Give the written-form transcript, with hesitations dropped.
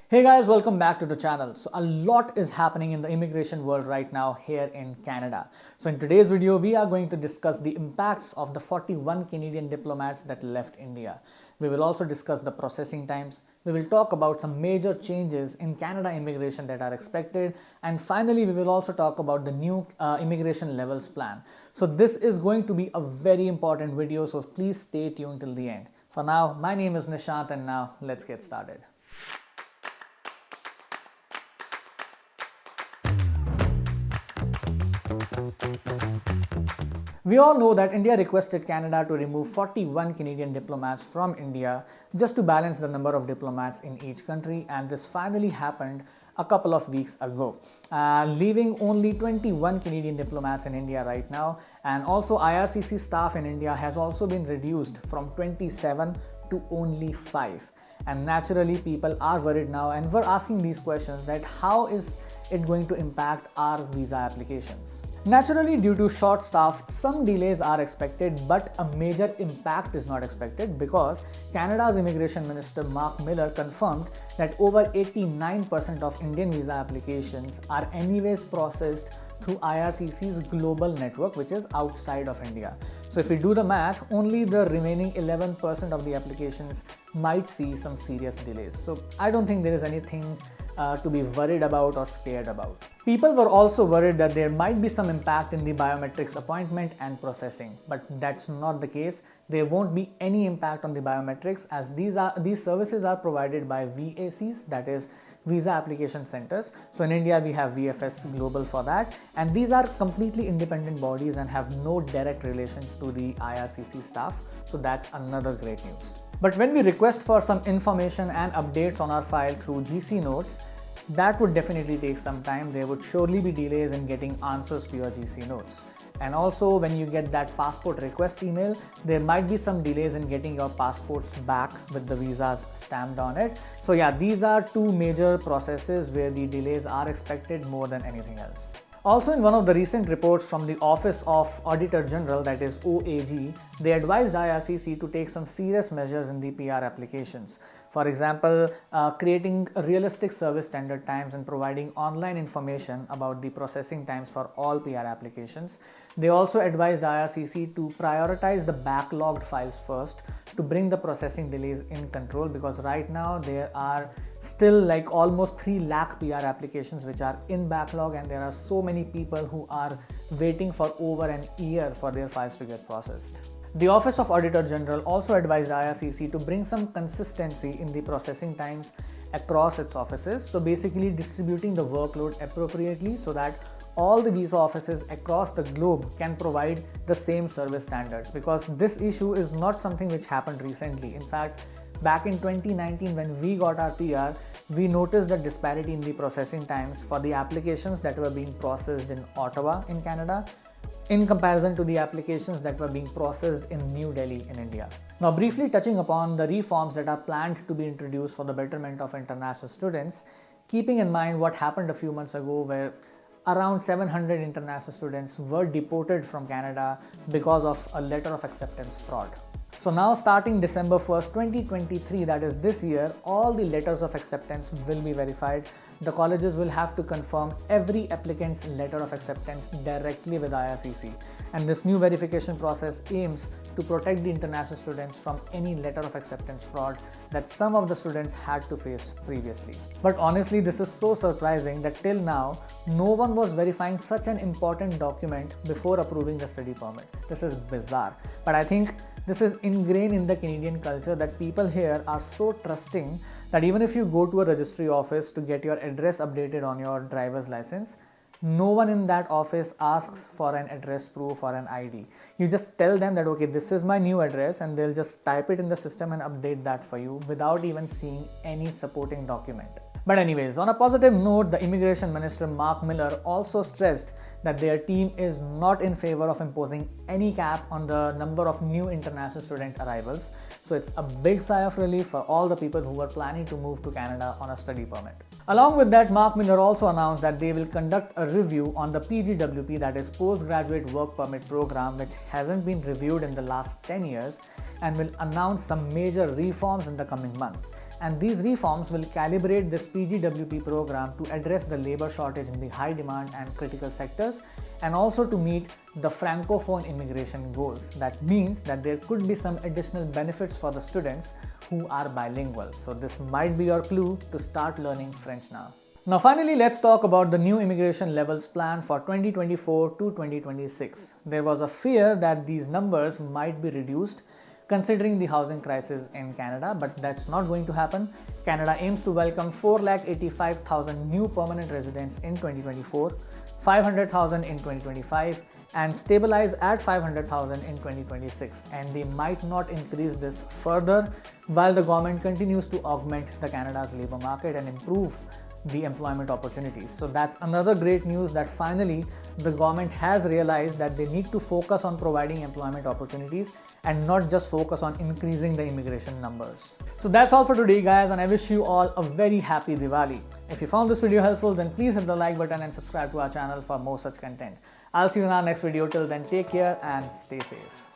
Hey guys, welcome back to the channel. So a lot is happening in the immigration world right now here in Canada. So in today's video, we are going to discuss the impacts of the 41 Canadian diplomats that left India. We will also discuss the processing times. We will talk about some major changes in Canada immigration that are expected. And finally, we will also talk about the new immigration levels plan. So this is going to be a very important video. So please stay tuned till the end. For now, my name is Nishant and now let's get started. We all know that India requested Canada to remove 41 Canadian diplomats from India just to balance the number of diplomats in each country, and this finally happened a couple of weeks ago, leaving only 21 Canadian diplomats in India right now, and also IRCC staff in India has also been reduced from 27 to only 5. And naturally, people are worried now and we're asking these questions that how is it going to impact our visa applications? Naturally, due to short staff, some delays are expected, but a major impact is not expected because Canada's Immigration Minister Mark Miller confirmed that over 89% of Indian visa applications are anyways processed through IRCC's global network, which is outside of India. So if we do the math, only the remaining 11% of the applications might see some serious delays. So I don't think there is anything to be worried about or scared about. People were also worried that there might be some impact in the biometrics appointment and processing, but that's not the case. There won't be any impact on the biometrics as these services are provided by VACs, that is Visa Application Centers. So in India, we have VFS Global for that. And these are completely independent bodies and have no direct relation to the IRCC staff. So that's another great news. But when we request for some information and updates on our file through GC notes, that would definitely take some time. There would surely be delays in getting answers to your GC notes. And also when you get that passport request email, there might be some delays in getting your passports back with the visas stamped on it. So yeah, these are two major processes where the delays are expected more than anything else. Also, in one of the recent reports from the Office of Auditor General, that is OAG, they advised IRCC to take some serious measures in the PR applications. For example, creating realistic service standard times and providing online information about the processing times for all PR applications. They also advised IRCC to prioritize the backlogged files first to bring the processing delays in control, because right now there are still like almost 3 lakh PR applications which are in backlog, and there are so many people who are waiting for over an year for their files to get processed. The Office of Auditor General also advised IRCC to bring some consistency in the processing times across its offices. So basically distributing the workload appropriately so that all the visa offices across the globe can provide the same service standards, because this issue is not something which happened recently. In fact, back in 2019 when we got our PR, we noticed the disparity in the processing times for the applications that were being processed in Ottawa in Canada in comparison to the applications that were being processed in New Delhi in India. Now, briefly touching upon the reforms that are planned to be introduced for the betterment of international students, keeping in mind what happened a few months ago where around 700 international students were deported from Canada because of a letter of acceptance fraud. So now starting December 1st, 2023, that is this year, all the letters of acceptance will be verified. The colleges will have to confirm every applicant's letter of acceptance directly with IRCC. And this new verification process aims to protect the international students from any letter of acceptance fraud that some of the students had to face previously. But honestly, this is so surprising that till now, no one was verifying such an important document before approving the study permit. This is bizarre. But I think this is ingrained in the Canadian culture that people here are so trusting that even if you go to a registry office to get your address updated on your driver's license, no one in that office asks for an address proof or an ID. You just tell them that, okay, this is my new address, and they'll just type it in the system and update that for you without even seeing any supporting document. But anyways, on a positive note, the Immigration Minister Mark Miller also stressed that their team is not in favor of imposing any cap on the number of new international student arrivals. So it's a big sigh of relief for all the people who were planning to move to Canada on a study permit. Along with that, Mark Miller also announced that they will conduct a review on the PGWP, that is Postgraduate Work Permit program, which hasn't been reviewed in the last 10 years, and will announce some major reforms in the coming months. and these reforms will calibrate this PGWP program to address the labor shortage in the high demand and critical sectors, and also to meet the francophone immigration goals. That means that there could be some additional benefits for the students who are bilingual. So this might be your clue to start learning French now. Now finally, let's talk about the new immigration levels plan for 2024 to 2026. There was a fear that these numbers might be reduced considering the housing crisis in Canada, but that's not going to happen. Canada aims to welcome 485,000 new permanent residents in 2024, 500,000 in 2025, and stabilize at 500,000 in 2026. And they might not increase this further while the government continues to augment the Canada's labor market and improve the employment opportunities. So that's another great news, that finally the government has realized that they need to focus on providing employment opportunities and not just focus on increasing the immigration numbers. So that's all for today, guys, and I wish you all a very happy Diwali. If you found this video helpful, then please hit the like button and subscribe to our channel for more such content. I'll see you in our next video. Till then, take care and stay safe.